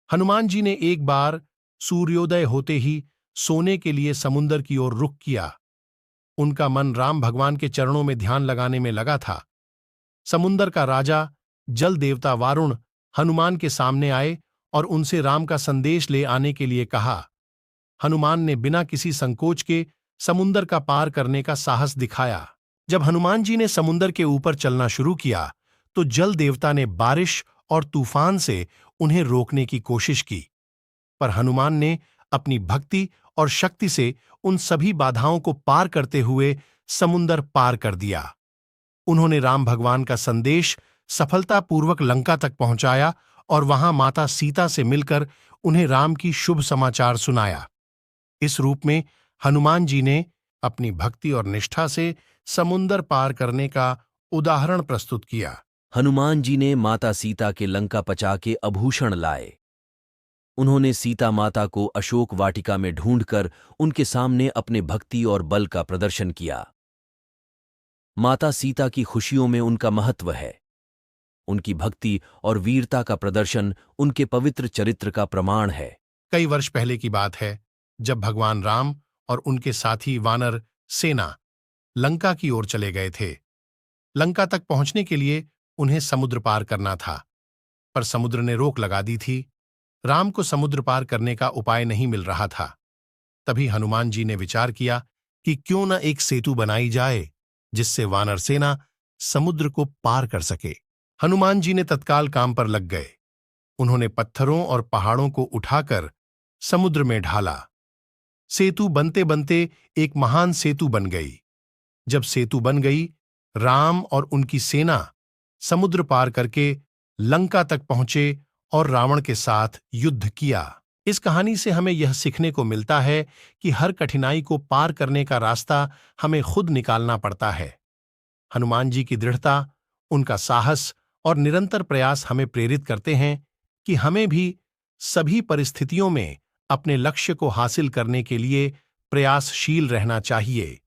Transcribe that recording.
हनुमान जी ने एक बार सूर्योदय होते ही सोने के लिए समुंदर की ओर रुख किया। उनका मन राम भगवान के चरणों में ध्यान लगाने में लगा था। समुंदर का राजा, जल देवता वारुण हनुमान के सामने आए और उनसे राम का संदेश ले आने के लिए कहा। हनुमान ने बिना किसी संकोच के समुंदर का पार करने का साहस दिखाया। जब हनुमान जी ने समुंदर के ऊपर चलना शुरू किया तो जल देवता ने बारिश और तूफान से उन्हें रोकने की कोशिश की, पर हनुमान ने अपनी भक्ति और शक्ति से उन सभी बाधाओं को पार करते हुए समुंदर पार कर दिया। उन्होंने राम भगवान का संदेश सफलतापूर्वक लंका तक पहुंचाया और वहां माता सीता से मिलकर उन्हें राम की शुभ समाचार सुनाया। इस रूप में हनुमान जी ने अपनी भक्ति और निष्ठा से समुंदर पार करने का उदाहरण प्रस्तुत किया। हनुमान जी ने माता सीता के लंका पचा के आभूषण लाए। उन्होंने सीता माता को अशोक वाटिका में ढूंढकर उनके सामने अपने भक्ति और बल का प्रदर्शन किया। माता सीता की खुशियों में उनका महत्व है। उनकी भक्ति और वीरता का प्रदर्शन उनके पवित्र चरित्र का प्रमाण है। कई वर्ष पहले की बात है, जब भगवान राम और उनके साथी वानर सेना लंका की ओर चले गए थे। लंका तक पहुंचने के लिए उन्हें समुद्र पार करना था, पर समुद्र ने रोक लगा दी थी। राम को समुद्र पार करने का उपाय नहीं मिल रहा था। तभी हनुमान जी ने विचार किया कि क्यों न एक सेतु बनाई जाए जिससे वानर सेना समुद्र को पार कर सके। हनुमान जी ने तत्काल काम पर लग गए। उन्होंने पत्थरों और पहाड़ों को उठाकर समुद्र में ढाला। सेतु बनते बनते एक महान सेतु बन गई। जब सेतु बन गई, राम और उनकी सेना समुद्र पार करके लंका तक पहुंचे और रावण के साथ युद्ध किया। इस कहानी से हमें यह सीखने को मिलता है कि हर कठिनाई को पार करने का रास्ता हमें खुद निकालना पड़ता है। हनुमान जी की दृढ़ता, उनका साहस और निरंतर प्रयास हमें प्रेरित करते हैं कि हमें भी सभी परिस्थितियों में अपने लक्ष्य को हासिल करने के लिए प्रयासशील रहना चाहिए।